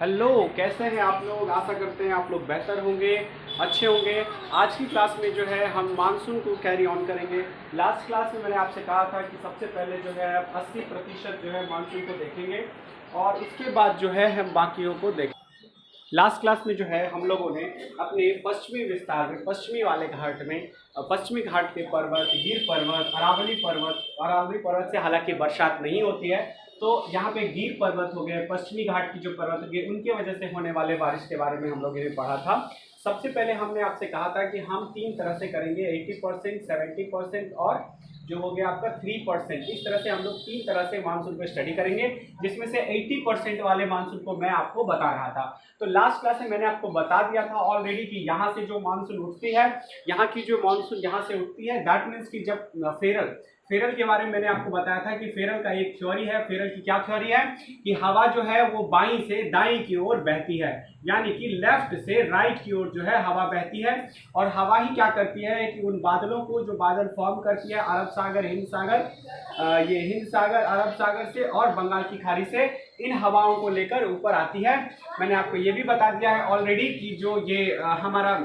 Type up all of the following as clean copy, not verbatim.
Hello, कैसे हैं आप लोग। आशा करते हैं आप लोग बेहतर होंगे, अच्छे होंगे। आज की क्लास में जो है हम मानसून को कैरी ऑन करेंगे। लास्ट क्लास में मैंने आपसे कहा था कि सबसे पहले जो है 80% जो है मानसून को देखेंगे और उसके बाद जो है हम बाकियों को देखेंगे। लास्ट क्लास में जो है हम लोगों ने अपने पश्चिमी विस्तार में, पश्चिमी वाले घाट में, पश्चिमी घाट के पर्वत, गिर पर्वत, अरावली पर्वत से हालांकि बरसात नहीं होती है, तो यहाँ पे गिर पर्वत हो गए, पश्चिमी घाट की जो पर्वत हो गए, उनके वजह से होने वाले बारिश के बारे में हम लोगों ने पढ़ा था। सबसे पहले हमने आपसे कहा था कि हम 3 तरह से करेंगे, 80%, 70% और जो हो गया आपका 3%। इस तरह से हम लोग 3 तरह से मानसून को स्टडी करेंगे, जिसमें से 80% वाले मानसून को मैं आपको बता रहा था। तो लास्ट क्लास में मैंने आपको बता दिया था ऑलरेडी कि यहाँ से जो मानसून उठती है, यहाँ की जो मानसून यहाँ से उठती है, दैट मीन्स कि जब फेरल के बारे में मैंने आपको बताया था कि फेरल का एक थ्योरी है। फेरल की क्या थ्योरी है कि हवा जो है वो बाईं से दाईं की ओर बहती है, यानी कि लेफ्ट से राइट की ओर जो है हवा बहती है। और हवा ही क्या करती है कि उन बादलों को, जो बादल फॉर्म करती है अरब सागर, हिंद सागर, ये हिंद सागर, अरब सागर से और बंगाल की खाड़ी से, इन हवाओं को लेकर ऊपर आती है। मैंने आपको ये भी बता दिया है ऑलरेडी कि जो ये हमारा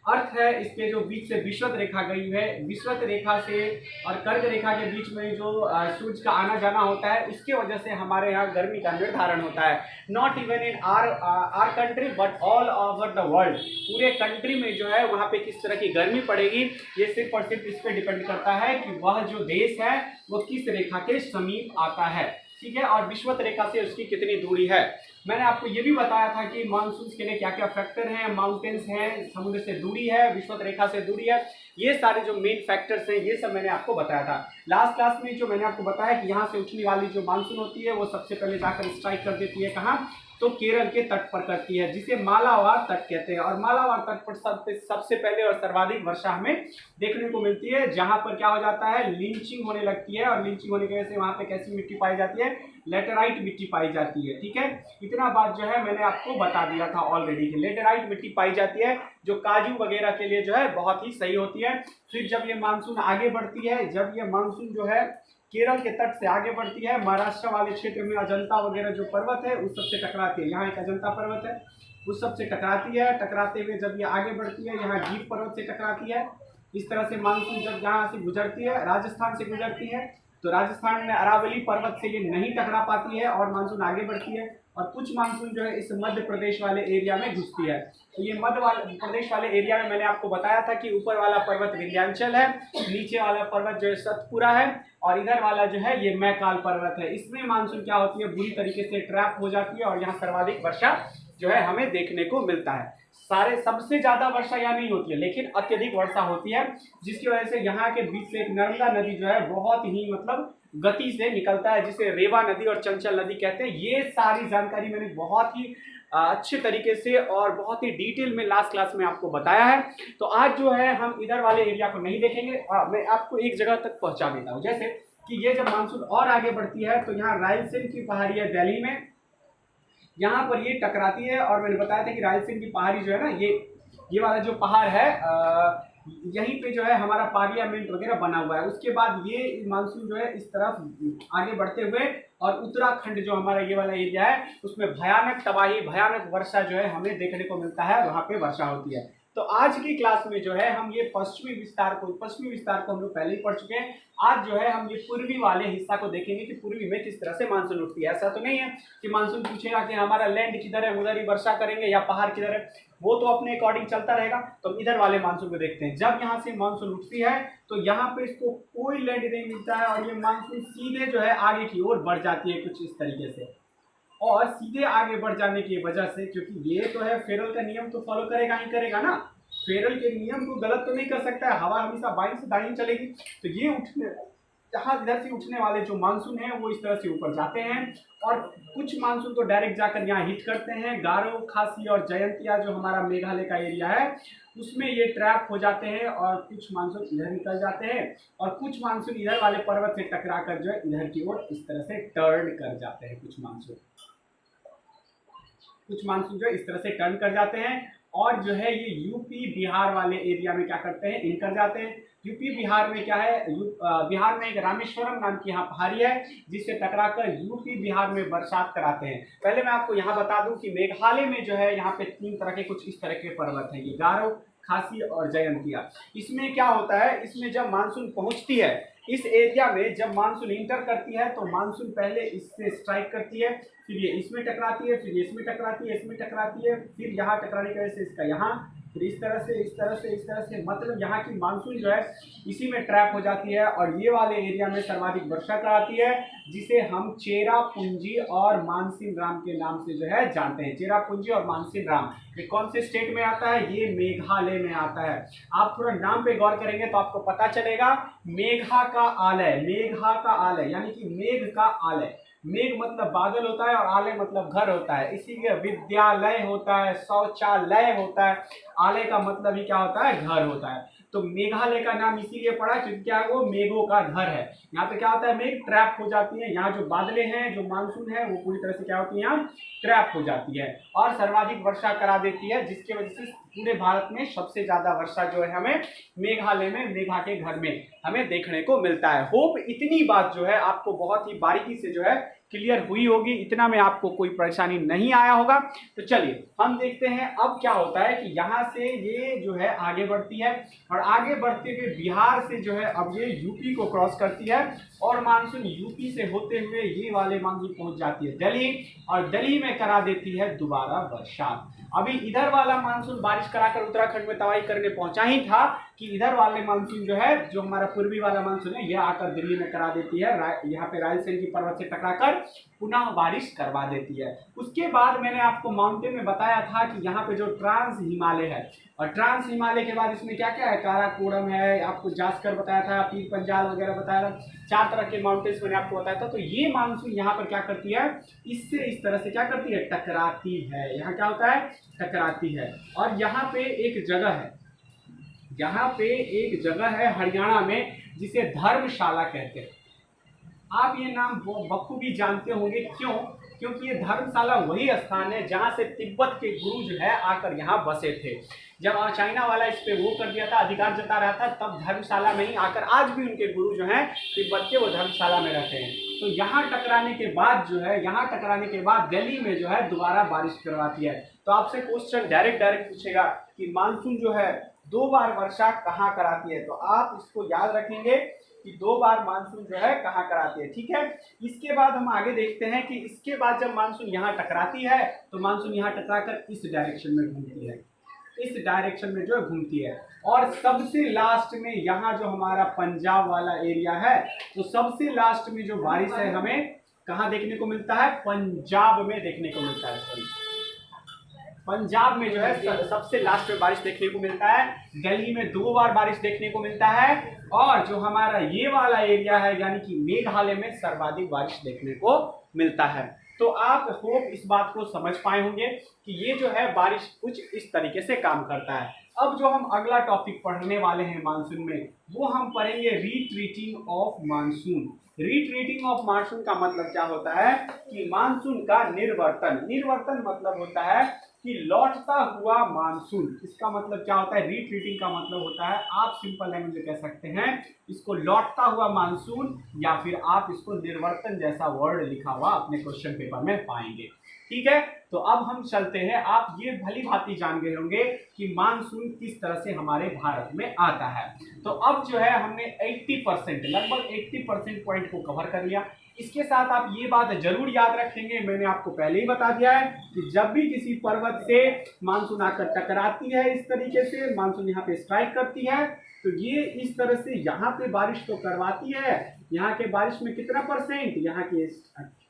अर्थ है, इसके जो बीच से विषुवत रेखा गई है, विषुवत रेखा से और कर्क रेखा के बीच में जो सूर्य का आना जाना होता है, उसके वजह से हमारे यहाँ गर्मी का निर्धारण होता है। Not even in our country but all over the world. पूरे कंट्री में जो है वहाँ पे किस तरह की गर्मी पड़ेगी, ये सिर्फ और सिर्फ इस पर डिपेंड करता है कि वह जो देश है वो किस रेखा के समीप आता है, ठीक है, और विषुवत रेखा से उसकी कितनी दूरी है। मैंने आपको ये भी बताया था कि मानसून के लिए क्या क्या फैक्टर हैं, माउंटेन्स हैं, समुद्र से दूरी है, विषुवत रेखा से दूरी है, ये सारे जो मेन फैक्टर्स हैं, ये सब मैंने आपको बताया था। लास्ट क्लास में जो मैंने आपको बताया कि यहाँ से उठने वाली जो मानसून होती है वो सबसे पहले जाकर स्ट्राइक कर देती है कहाँ, तो केरल के तट पर करती है, जिसे मालाबार तट कहते हैं। और मालाबार तट पर सबसे पहले और सर्वाधिक वर्षा हमें देखने को मिलती है, जहां पर क्या हो जाता है, लिंचिंग होने लगती है। और लिंचिंग होने की वजह से वहां पे कैसी मिट्टी पाई जाती है, लेटेराइट मिट्टी पाई जाती है, ठीक है। इतना बात जो है मैंने आपको बता दिया था ऑलरेडी कि लेटेराइट मिट्टी पाई जाती है, जो काजू वगैरह के लिए जो है बहुत ही सही होती है। फिर जब ये मानसून आगे बढ़ती है, जब ये मानसून जो है केरल के तट से आगे बढ़ती है, महाराष्ट्र वाले क्षेत्र में अजंता वगैरह जो पर्वत है उस सबसे टकराती है। यहाँ एक अजंता पर्वत है, उस सबसे टकराती है। टकराते हुए जब ये आगे बढ़ती है, यहाँ गिर पर्वत से टकराती है। इस तरह से मानसून जब यहाँ से गुजरती है, राजस्थान से गुजरती है, तो राजस्थान में अरावली पर्वत से ये नहीं टकरा पाती है और मानसून आगे बढ़ती है। और कुछ मानसून जो है इस मध्य प्रदेश वाले एरिया में घुसती है। तो ये मध्य प्रदेश वाले एरिया में मैंने आपको बताया था कि ऊपर वाला पर्वत विंध्याचल है, नीचे वाला पर्वत जो है सतपुरा है, और इधर वाला जो है ये मैकाल पर्वत है। इसमें मानसून क्या होती है, बुरी तरीके से ट्रैप हो जाती है और यहाँ सर्वाधिक वर्षा जो है हमें देखने को मिलता है। सारे सबसे ज्यादा वर्षा यहाँ नहीं होती है, लेकिन अत्यधिक वर्षा होती है, जिसकी वजह से यहाँ के बीच से एक नर्मदा नदी जो है बहुत ही गति से निकलता है, जिसे रेवा नदी और चंचल नदी कहते हैं। ये सारी जानकारी मैंने बहुत ही अच्छे तरीके से और बहुत ही डिटेल में लास्ट क्लास में आपको बताया है। तो आज जो है हम इधर वाले एरिया को नहीं देखेंगे, मैं आपको एक जगह तक पहुंचा देता हूं। जैसे कि ये जब मानसून और आगे बढ़ती है, तो यहाँ रायलसीन की पहाड़ी है दिल्ली में, यहाँ पर ये टकराती है। और मैंने बताया था कि रायलसीन की पहाड़ी जो है ना, ये वाला जो पहाड़ है, यहीं पे जो है हमारा पार्लियामेंट वगैरह बना हुआ है। उसके बाद ये मानसून जो है इस तरफ आगे बढ़ते हुए, और उत्तराखंड जो हमारा ये वाला एरिया है, उसमें भयानक तबाही, भयानक वर्षा जो है हमें देखने को मिलता है, वहां पे वर्षा होती है। तो आज की क्लास में जो है हम ये पश्चिमी विस्तार को हम लोग पहले ही पढ़ चुके हैं। आज जो है हम ये पूर्वी वाले हिस्सा को देखेंगे कि पूर्वी में किस तरह से मानसून उठती है। ऐसा तो नहीं है कि मानसून पूछेगा कि हमारा लैंड किधर है, उधर ही वर्षा करेंगे, या पहाड़ किधर है, वो तो अपने अकॉर्डिंग चलता रहेगा। तो हम इधर वाले मानसून को देखते हैं। जब यहाँ से मानसून उठती है, तो यहाँ पे इसको कोई लैंड नहीं मिलता है, और ये मानसून सीधे जो है आगे की ओर बढ़ जाती है कुछ इस तरीके से। और सीधे आगे बढ़ जाने की वजह से, क्योंकि ये तो है फेरल का नियम तो फॉलो करेगा ही करेगा ना, फेरल के नियम को गलत तो नहीं कर सकता है, हवा हमेशा बाईं से दाईं चलेगी। तो ये उठने, जहाँ इधर से उठने वाले जो मानसून है वो इस तरह से ऊपर जाते हैं, और कुछ मानसून तो डायरेक्ट जाकर यहाँ हिट करते हैं। गारो, खासी और जयंतिया जो हमारा मेघालय का एरिया है, उसमें ये ट्रैप हो जाते हैं, और कुछ मानसून इधर निकल जाते हैं, और कुछ मानसून इधर वाले पर्वत से टकरा कर जो है इधर की ओर इस तरह से टर्न कर जाते हैं। कुछ मानसून जो है इस तरह से टर्न कर जाते हैं, और जो है ये यूपी बिहार वाले एरिया में क्या करते हैं, इन कर जाते हैं। यूपी बिहार में क्या है, बिहार में एक रामेश्वरम नाम की यहाँ पहाड़ी है जिससे टकराकर यूपी बिहार में बरसात कराते हैं। पहले मैं आपको यहाँ बता दूं कि मेघालय में जो है यहाँ पे 3 तरह के कुछ इस तरह के पर्वत हैं, ये गारो, खासी और जयंतिया। इसमें क्या होता है, इसमें जब मानसून पहुंचती है इस एरिया में, जब मानसून इंटर करती है तो मानसून पहले इससे स्ट्राइक करती है, फिर ये इसमें टकराती है, फिर ये इसमें टकराती है, इसमें टकराती है, फिर यहाँ टकराने की वजह से इसका यहाँ, फिर इस तरह से इस तरह से इस तरह से, मतलब यहाँ की मानसून जो है इसी में ट्रैप हो जाती है और ये वाले एरिया में सर्वाधिक वर्षा कराती है, जिसे हम चेरापूंजी और मानसिन राम के नाम से जो है जानते हैं। चेरापूंजी और मानसिन राम ये कौन से स्टेट में आता है, ये मेघालय में आता है। आप थोड़ा नाम पे गौर करेंगे तो आपको पता चलेगा, मेघा का आलय, मेघा का आलय यानी कि मेघ का आलय, मेघ मतलब बादल होता है और आलय मतलब घर होता है, इसीलिए विद्यालय होता है, शौचालय होता है, आलय का मतलब ही क्या होता है, घर होता है। तो मेघालय का नाम इसीलिए पड़ा क्योंकि क्या है, वो मेघों का घर है। यहाँ पे क्या होता है, मेघ ट्रैप हो जाती है, यहाँ जो बादलें हैं, जो मानसून है वो पूरी तरह से क्या होती है, यहाँ ट्रैप हो जाती है और सर्वाधिक वर्षा करा देती है, जिसकी वजह से पूरे भारत में सबसे ज्यादा वर्षा जो है हमें मेघालय में, मेघा के घर में हमें देखने को मिलता है। होप इतनी बात जो है आपको बहुत ही बारीकी से जो है क्लियर हुई होगी, इतना में आपको कोई परेशानी नहीं आया होगा। तो चलिए हम देखते हैं अब क्या होता है कि यहाँ से ये जो है आगे बढ़ती है और आगे बढ़ते हुए बिहार से जो है अब ये यूपी को क्रॉस करती है और मानसून यूपी से होते हुए ये वाले मानसून पहुंच जाती है दिल्ली और दिल्ली में करा देती है दोबारा बरसात। अभी इधर वाला मानसून बारिश कराकर उत्तराखंड में तबाही करने पहुंचा ही था कि इधर वाले मानसून जो है, जो हमारा पूर्वी वाला मानसून है, यह आकर दिल्ली में करा देती है, यहाँ पे रायसेन की पर्वत से टकराकर पुनः बारिश करवा देती है। उसके बाद मैंने आपको माउंटेन में बताया था कि यहाँ पे जो ट्रांस हिमालय है और ट्रांस हिमालय के बाद इसमें क्या क्या है, काराकोरम है, आपको जास्कर बताया था, पीर पंजाल वगैरह बताया था, 4 तरह के माउंटेन्स मैंने आपको बताया था। तो ये मानसून यहाँ पर क्या करती है, इससे इस तरह से क्या करती है, टकराती है। यहाँ क्या होता है, टकराती है। और यहाँ पे एक जगह है, यहाँ पे एक जगह है हरियाणा में जिसे धर्मशाला कहते हैं। आप ये नाम बखूबी जानते होंगे, क्यों, क्योंकि ये धर्मशाला वही स्थान है जहाँ से तिब्बत के गुरु जो है आकर यहाँ बसे थे। जब चाइना वाला इस पे वो कर दिया था, अधिकार जता रहा था, तब धर्मशाला में ही आकर आज भी उनके गुरु जो हैं तिब्बत के, वो धर्मशाला में रहते हैं। तो यहाँ टकराने के बाद जो है, यहाँ टकराने के बाद दिल्ली में जो है दोबारा बारिश करवाती है। तो आपसे क्वेश्चन डायरेक्ट पूछेगा कि मानसून जो है 2 बार वर्षा कहाँ कराती है, तो आप इसको याद रखेंगे कि 2 बार मानसून जो है कहाँ कराती है, ठीक है। इसके बाद हम आगे देखते हैं कि इसके बाद जब मानसून यहाँ टकराती है तो मानसून यहाँ टकराकर इस डायरेक्शन में घूमती है, इस डायरेक्शन में जो है घूमती है और सबसे लास्ट में यहाँ जो हमारा पंजाब वाला एरिया है, तो सबसे लास्ट में जो बारिश है हमें कहाँ देखने को मिलता है, पंजाब में देखने को मिलता है। पंजाब में जो है सबसे लास्ट में बारिश देखने को मिलता है। दिल्ली में 2 बार बारिश देखने को मिलता है और जो हमारा ये वाला एरिया है यानी कि मेघालय में सर्वाधिक बारिश देखने को मिलता है। तो आप होप इस बात को समझ पाए होंगे कि ये जो है बारिश कुछ इस तरीके से काम करता है। अब जो हम अगला टॉपिक पढ़ने वाले हैं मानसून में, वो हम पढ़ेंगे retreating of monsoon. Retreating of monsoon का मतलब क्या होता है कि मानसून का निर्वर्तन। निर्वर्तन मतलब होता है कि लौटता हुआ मानसून। इसका मतलब क्या होता है, रिट्रीटिंग का मतलब होता है, आप सिंपल लैंग्वेज में कह सकते हैं इसको लौटता हुआ मानसून, या फिर आप इसको निर्वर्तन जैसा वर्ड लिखा हुआ अपने क्वेश्चन पेपर में पाएंगे, ठीक है। तो अब हम चलते हैं। आप ये भली भांति जान गए होंगे कि मानसून किस तरह से हमारे भारत में आता है। तो अब जो है हमने 80% लगभग 80% पॉइंट को कवर कर लिया। इसके साथ आप ये बात जरूर याद रखेंगे, मैंने आपको पहले ही बता दिया है कि जब भी किसी पर्वत से मानसून आकर टकराती है, इस तरीके से मानसून यहाँ पे स्ट्राइक करती है, तो ये इस तरह से यहाँ पे बारिश तो करवाती है। यहाँ के बारिश में कितना परसेंट, यहाँ के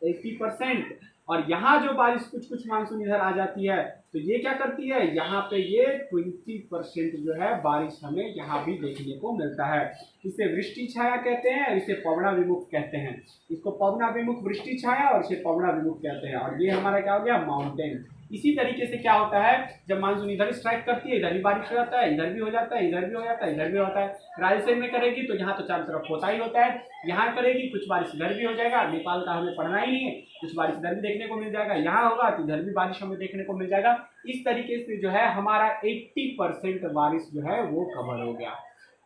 80%। और यहाँ जो बारिश कुछ कुछ मानसून इधर आ जाती है तो ये क्या करती है, यहाँ पे ये 20% जो है बारिश हमें यहाँ भी देखने को मिलता है। इसे वृष्टि छाया कहते हैं, इसे पवना विमुख कहते हैं। इसको पवना विमुख वृष्टि छाया और इसे पवना विमुख कहते हैं। और ये हमारा क्या हो गया, माउंटेन। इसी तरीके से क्या होता है, जब मानसून इधर स्ट्राइक करती है, इधर भी बारिश हो जाता है, इधर भी हो जाता है, इधर भी हो जाता है, इधर भी होता है। राजस्थान में करेगी तो यहाँ तो चारों तरफ होता ही होता है, यहाँ करेगी कुछ बारिश इधर भी हो जाएगा, नेपाल का हमें पढ़ना ही नहीं है, कुछ बारिश इधर भी देखने को मिल जाएगा, यहाँ होगा तो इधर भी बारिश हमें देखने को मिल जाएगा। इस तरीके से जो है हमारा 80% बारिश जो है वो कवर हो गया।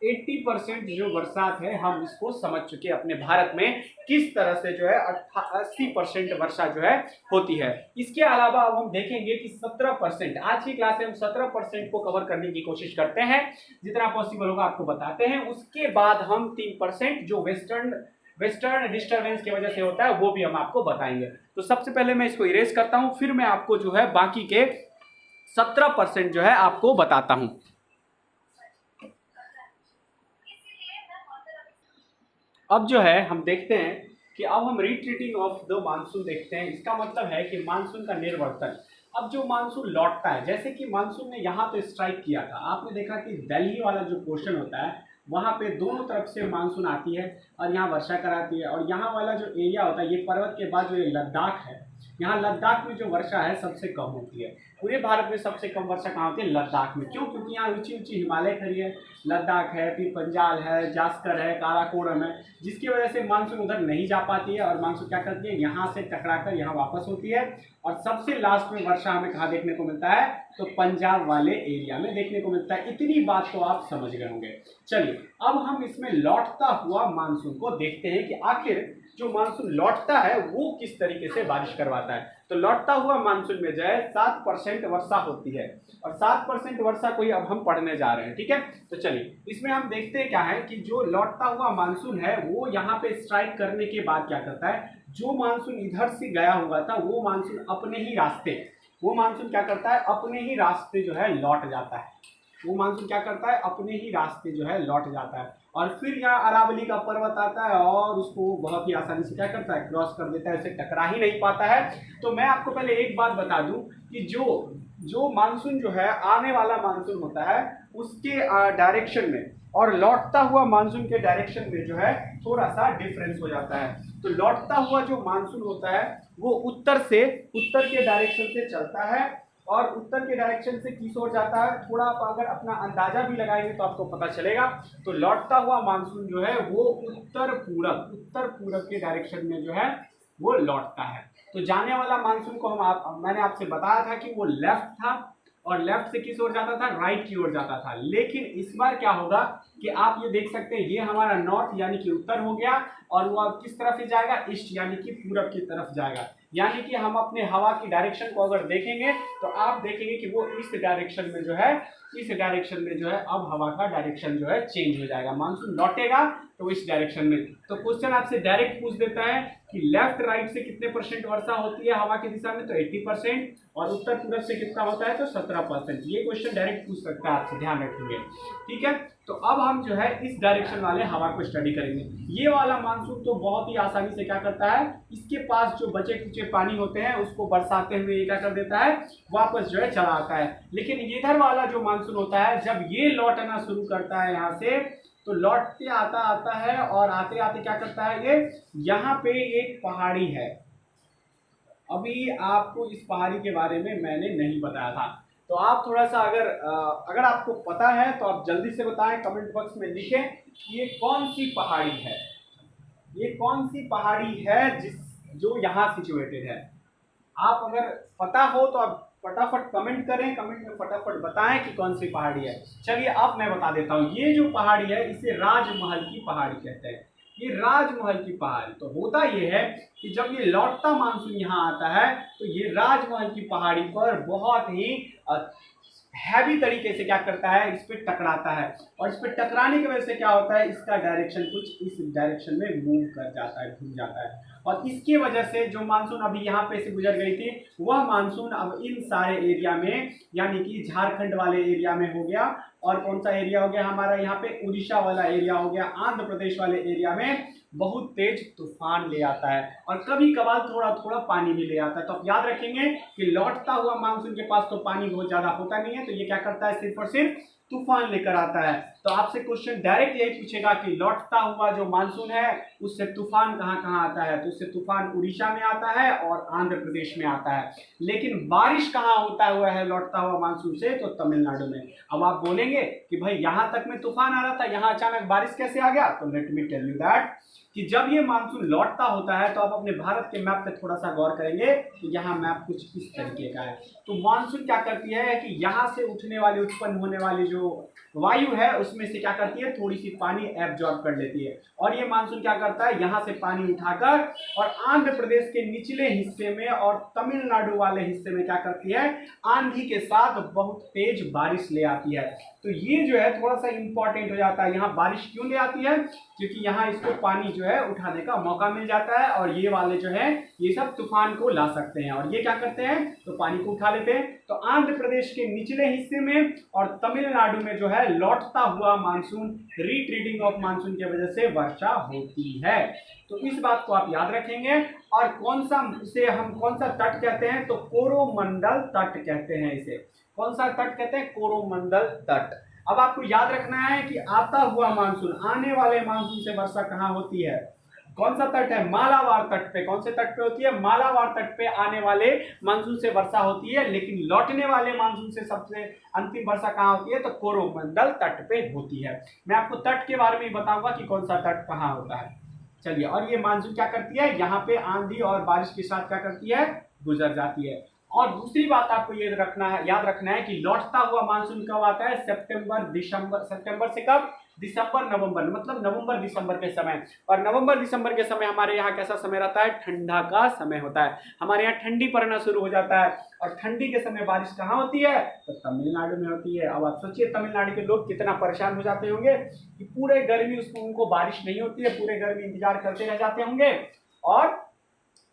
80% जो बरसात है हम इसको समझ चुके हैं अपने भारत में किस तरह से जो है 80% वर्षा जो है होती है। इसके अलावा अब हम देखेंगे कि 17%, आज की क्लास में हम 17% को कवर करने की कोशिश करते हैं, जितना पॉसिबल होगा आपको बताते हैं। उसके बाद हम 3% जो वेस्टर्न डिस्टर्बेंस की वजह से होता है वो भी हम आपको बताएंगे। तो सबसे पहले मैं इसको इरेज करता हूं, फिर मैं आपको जो है बाकी के 17% जो है आपको बताता हूं। अब जो है हम देखते हैं कि अब हम रिट्रीटिंग ऑफ द मानसून देखते हैं। इसका मतलब है कि मानसून का निर्वर्तन। अब जो मानसून लौटता है, जैसे कि मानसून ने यहाँ पे स्ट्राइक किया था, आपने देखा कि दिल्ली वाला जो पोर्शन होता है वहाँ पे दोनों तरफ से मानसून आती है और यहाँ वर्षा कराती है। और यहाँ वाला जो एरिया होता है, ये पर्वत के बाद जो ये लद्दाख है, यहाँ लद्दाख में जो वर्षा है सबसे कम होती है। पूरे भारत में सबसे कम वर्षा कहाँ होती है? लद्दाख में। क्यों? क्योंकि यहाँ ऊंची ऊंची हिमालय खड़ी है, लद्दाख है, फिर पंजाल है, जास्कर है, काराकोरम है, जिसकी वजह से मानसून उधर नहीं जा पाती है और मानसून क्या करती है, यहाँ से टकराकर यहाँ वापस होती है। और सबसे लास्ट में वर्षा हमें कहाँ देखने को मिलता है? तो पंजाब वाले एरिया में देखने को मिलता है। इतनी बात तो आप समझ गए होंगे। चलिए अब हम इसमें लौटता हुआ मानसून को देखते हैं कि आखिर जो मानसून लौटता है वो किस तरीके से बारिश करवाता है। तो लौटता हुआ मानसून में जो है 7% वर्षा होती है और 7% वर्षा को ही अब हम पढ़ने जा रहे हैं, ठीक है। तो चलिए इसमें हम देखते हैं क्या है कि जो लौटता हुआ मानसून है वो यहाँ पे स्ट्राइक करने के बाद क्या करता है, जो मानसून इधर से गया हुआ था वो मानसून अपने ही रास्ते, वो मानसून क्या करता है, अपने ही रास्ते जो है लौट जाता है। वो मानसून क्या करता है, अपने ही रास्ते जो है लौट जाता है और फिर यहाँ अरावली का पर्वत आता है और उसको बहुत ही आसानी से क्या करता है, क्रॉस कर देता है, उसे टकरा ही नहीं पाता है। तो मैं आपको पहले एक बात बता दूं कि जो मानसून जो है आने वाला मानसून होता है उसके डायरेक्शन में और लौटता हुआ मानसून के डायरेक्शन में जो है थोड़ा सा डिफरेंस हो जाता है। तो लौटता हुआ जो मानसून होता है वो उत्तर के डायरेक्शन से चलता है और उत्तर के डायरेक्शन से किस ओर जाता है, थोड़ा आप अगर अपना अंदाजा भी लगाएंगे तो आपको पता चलेगा। तो लौटता हुआ मानसून जो है वो उत्तर पूरब के डायरेक्शन में जो है वो लौटता है। तो जाने वाला मानसून को मैंने आपसे बताया था कि वो लेफ्ट था और लेफ्ट से किस ओर जाता था, राइट की ओर जाता था। लेकिन इस बार क्या होगा कि आप ये देख सकते हैं, ये हमारा नॉर्थ यानी कि उत्तर हो गया और वो अब किस तरफ से जाएगा, ईस्ट यानी कि पूरब की तरफ जाएगा। यानी कि हम अपने हवा की डायरेक्शन को अगर देखेंगे तो आप देखेंगे कि वो इस डायरेक्शन में जो है, इस डायरेक्शन में जो है अब हवा का डायरेक्शन जो है चेंज हो जाएगा, मानसून लौटेगा तो इस डायरेक्शन में। तो क्वेश्चन आपसे डायरेक्ट पूछ देता है कि लेफ्ट राइट से कितने परसेंट वर्षा होती है हवा की दिशा में, तो 80%, और उत्तर पूरब से कितना होता है, तो 17%। ये क्वेश्चन डायरेक्ट पूछ सकता है आपसे, ध्यान रखेंगे, ठीक है। तो अब हम जो है इस डायरेक्शन वाले हवा को स्टडी करेंगे। ये वाला मानसून तो बहुत ही आसानी से क्या करता है, इसके पास जो बचे कुचे पानी होते हैं उसको बरसाते हुए ये क्या कर देता है, वापस जो है चला आता है। लेकिन इधर वाला जो मानसून होता है जब ये लौटना शुरू करता है यहाँ से, तो लौटते आता है और आते आते क्या करता है, ये यहाँ पे एक पहाड़ी है। अभी आपको इस पहाड़ी के बारे में मैंने नहीं बताया था, तो आप थोड़ा सा अगर आपको पता है तो आप जल्दी से बताएं, कमेंट बॉक्स में लिखें कि ये कौन सी पहाड़ी है, ये कौन सी पहाड़ी है जो यहाँ सिचुएटेड है। आप अगर पता हो तो आप फटाफट कमेंट करें, कमेंट में फटाफट बताएं कि कौन सी पहाड़ी है। चलिए अब मैं बता देता हूँ, ये जो पहाड़ी है इसे राजमहल की पहाड़ी कहते हैं। ये राजमहल की पहाड़ी, तो होता ये है कि जब ये लौटता मानसून यहाँ आता है तो ये राजमहल की पहाड़ी पर बहुत ही हैवी तरीके से क्या करता है, इस पे टकराता है और इस पे टकराने की वजह से क्या होता है, इसका डायरेक्शन कुछ इस डायरेक्शन में मूव कर जाता है, घूम जाता है। और इसके वजह से जो मानसून अभी यहाँ पे से गुजर गई थी वह मानसून अब इन सारे एरिया में यानी कि झारखंड वाले एरिया में हो गया, और कौन सा एरिया हो गया हमारा यहाँ पे, उड़ीसा वाला एरिया हो गया, आंध्र प्रदेश वाले एरिया में बहुत तेज तूफान ले आता है और कभी कभार थोड़ा थोड़ा पानी भी ले आता है। तो आप याद रखेंगे कि लौटता हुआ मानसून के पास तो पानी बहुत ज्यादा होता नहीं है, तो ये क्या करता है, सिर्फ और सिर्फ तूफान लेकर आता है। तो आपसे क्वेश्चन डायरेक्ट यही पूछेगा कि लौटता हुआ जो मानसून है उससे तूफान कहाँ कहाँ आता है, तो उससे तूफान उड़ीसा में आता है और आंध्र प्रदेश में आता है। लेकिन बारिश कहाँ होता हुआ है लौटता हुआ मानसून से, तो तमिलनाडु में। अब आप बोलेंगे कि भाई यहाँ तक में तूफान आ रहा था, यहाँ अचानक बारिश कैसे आ गया, तो let me tell you that कि जब ये मानसून लौटता होता है तो आप अपने भारत के मैप पे थोड़ा सा गौर करेंगे कि यहाँ मैप कुछ इस तरीके का है। तो मानसून क्या करती है कि यहाँ से उत्पन्न होने वाली जो वायु है उस इसमें से क्या करती है, थोड़ी सी पानी एब्जॉर्ब कर लेती है। और ये मानसून क्या करता है, यहाँ से पानी उठाकर और आंध्र प्रदेश के निचले हिस्से में और तमिलनाडु वाले हिस्से में क्या करती है, आंधी के साथ बहुत तेज बारिश ले आती है। तो ये जो है थोड़ा सा इंपॉर्टेंट हो जाता है। यहाँ बारिश क्यों ले आती है, क्योंकि यहाँ इसको पानी जो है उठाने का मौका मिल जाता है और ये वाले जो है ये सब तूफान को ला सकते हैं और ये क्या करते हैं, तो पानी को उठा लेते हैं। तो आंध्र प्रदेश के निचले हिस्से में और तमिलनाडु में जो है लौटता हुआ मानसून, रिट्रीटिंग ऑफ मानसून की वजह से वर्षा होती है। तो इस बात को आप याद रखेंगे। और कौन सा तट कहते हैं, तो कोरोमंडल तट कहते हैं इसे। कौन सा तट कहते हैं, कोरोमंडल तट। अब आपको याद रखना है कि आता हुआ मानसून, आने वाले मानसून से वर्षा कहाँ होती है, कौन सा तट है, मालाबार तट पे। कौन से तट पे होती है, मालाबार तट पे आने वाले मानसून से वर्षा होती है। लेकिन लौटने वाले मानसून से सबसे अंतिम वर्षा कहाँ होती है, तो कोरोमंडल तट पे होती है। मैं आपको तट के बारे में बताऊंगा कि कौन सा तट कहाँ होता है। चलिए, और ये मानसून क्या करती है, यहाँ पे आंधी और बारिश के साथ क्या करती है, गुजर जाती है। और दूसरी बात आपको याद रखना है कि लौटता हुआ मानसून कब आता है, सितंबर से कब, दिसंबर नवंबर, मतलब नवंबर दिसंबर के समय। और नवंबर दिसंबर के समय हमारे यहाँ कैसा समय रहता है, ठंडा का समय होता है। हमारे यहाँ ठंडी पड़ना शुरू हो जाता है और ठंडी के समय बारिश कहाँ होती है, तो तमिलनाडु में होती है। अब आप सोचिए तमिलनाडु के लोग कितना परेशान हो जाते होंगे कि पूरे गर्मी उनको बारिश नहीं होती है, पूरे गर्मी इंतजार करते रह जाते होंगे। और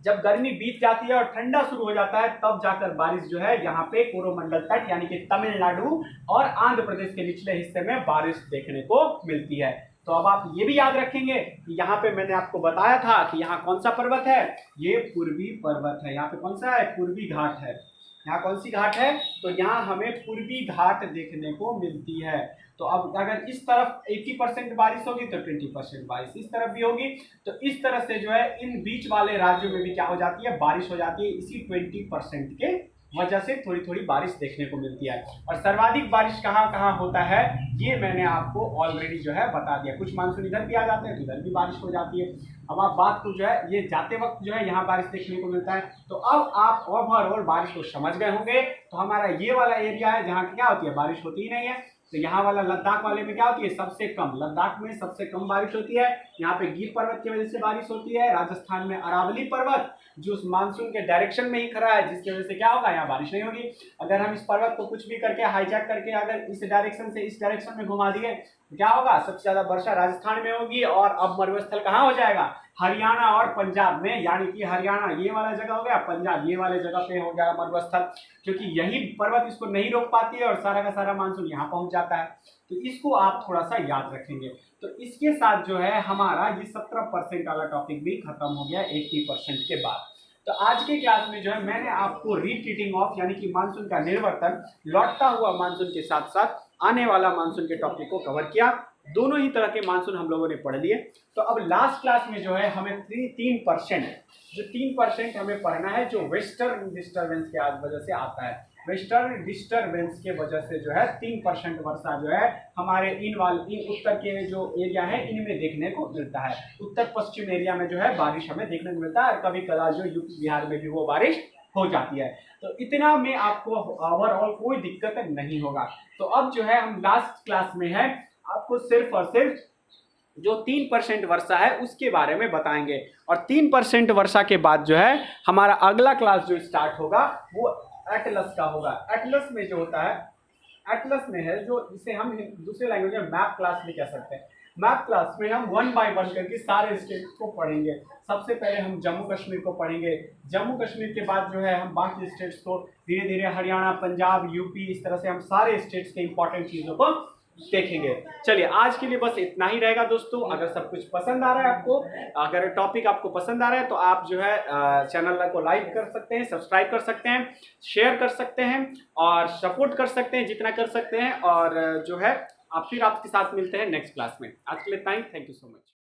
जब गर्मी बीत जाती है और ठंडा शुरू हो जाता है तब जाकर बारिश जो है यहाँ पे कोरोमंडल तट यानी कि तमिलनाडु और आंध्र प्रदेश के निचले हिस्से में बारिश देखने को मिलती है। तो अब आप ये भी याद रखेंगे कि यहाँ पे मैंने आपको बताया था कि यहाँ कौन सा पर्वत है, ये पूर्वी पर्वत है। यहाँ पे कौन सा है, पूर्वी घाट है। यहाँ कौन सी घाट है, तो यहाँ हमें पूर्वी घाट देखने को मिलती है। तो अब अगर इस तरफ 80% बारिश होगी तो 20% बारिश इस तरफ भी होगी। तो इस तरह से जो है इन बीच वाले राज्यों में भी क्या हो जाती है, बारिश हो जाती है। इसी 20% के वजह से थोड़ी थोड़ी बारिश देखने को मिलती है। और सर्वाधिक बारिश कहाँ कहाँ होता है, ये मैंने आपको ऑलरेडी जो है बता दिया। कुछ मानसून इधर भी आ जाते हैं तो इधर भी बारिश हो जाती है। अब आप बात को जो है ये जाते वक्त जो है यहाँ बारिश देखने को मिलता है। तो अब आप ओवरऑल बारिश को समझ गए होंगे। तो हमारा ये वाला एरिया है जहाँ क्या होती है, बारिश होती ही नहीं है। तो यहाँ वाला लद्दाख वाले में क्या होती है, सबसे कम, लद्दाख में सबसे कम बारिश होती है। यहाँ पे गिर पर्वत की वजह से बारिश होती है। राजस्थान में अरावली पर्वत जो उस मानसून के डायरेक्शन में ही खड़ा है, जिसकी वजह से क्या होगा, यहाँ बारिश नहीं होगी। अगर हम इस पर्वत को कुछ भी करके हाईजैक करके अगर इस डायरेक्शन से इस डायरेक्शन में घुमा दिए तो क्या होगा, सबसे ज्यादा वर्षा राजस्थान में होगी। और अब मरुस्थल कहाँ हो जाएगा, हरियाणा और पंजाब में, यानी कि हरियाणा ये वाला जगह हो गया, पंजाब ये वाले जगह पे हो गया मरुस्थल, क्योंकि यही पर्वत इसको नहीं रोक पाती है और सारा का सारा मानसून यहाँ पहुंच जाता है। तो इसको आप थोड़ा सा याद रखेंगे। तो इसके साथ जो है हमारा ये 17% वाला टॉपिक भी खत्म हो गया 80% के बाद। तो आज के क्लास में जो है मैंने आपको रिट्रीटिंग ऑफ यानी कि मानसून का निर्वर्तन, लौटता हुआ मानसून के साथ साथ आने वाला मानसून के टॉपिक को कवर किया। दोनों ही तरह के मानसून हम लोगों ने पढ़ लिए। तो अब लास्ट क्लास में जो है हमें 3% हमें पढ़ना है जो वेस्टर्न डिस्टर्बेंस के वजह से आता है। वेस्टर्न डिस्टर्बेंस के वजह से जो है 3% वर्षा जो है हमारे इन उत्तर के जो एरिया है इनमें देखने को मिलता है। उत्तर पश्चिम एरिया में जो है बारिश हमें देखने को मिलता है और कभी कभार जो यूपी बिहार में भी वो बारिश हो जाती है। तो इतना में आपको ओवरऑल कोई दिक्कत नहीं होगा। तो अब जो है हम लास्ट क्लास में है आपको सिर्फ और सिर्फ जो 3% वर्षा है उसके बारे में बताएंगे। और 3% वर्षा के बाद जो है हमारा अगला क्लास जो स्टार्ट होगा वो एटलस का होगा। एटलस में जो होता है, एटलस में है जो इसे हम दूसरे लैंग्वेज में मैप क्लास भी कह सकते हैं। मैप क्लास में हम 1 बाय 1 करके सारे स्टेट को पढ़ेंगे। सबसे पहले हम जम्मू कश्मीर को पढ़ेंगे। जम्मू कश्मीर के बाद जो है हम बाकी स्टेट्स को धीरे धीरे हरियाणा, पंजाब, यूपी, इस तरह से हम सारे स्टेट्स के इंपॉर्टेंट चीज़ों को देखेंगे। चलिए आज के लिए बस इतना ही रहेगा दोस्तों। अगर सब कुछ पसंद आ रहा है आपको, अगर टॉपिक आपको पसंद आ रहा है तो आप जो है चैनल को लाइक कर सकते हैं, सब्सक्राइब कर सकते हैं, शेयर कर सकते हैं और सपोर्ट कर सकते हैं जितना कर सकते हैं। और जो है आप फिर आपके साथ मिलते हैं नेक्स्ट क्लास में। आज के लिए इतना ही। Thank you so much.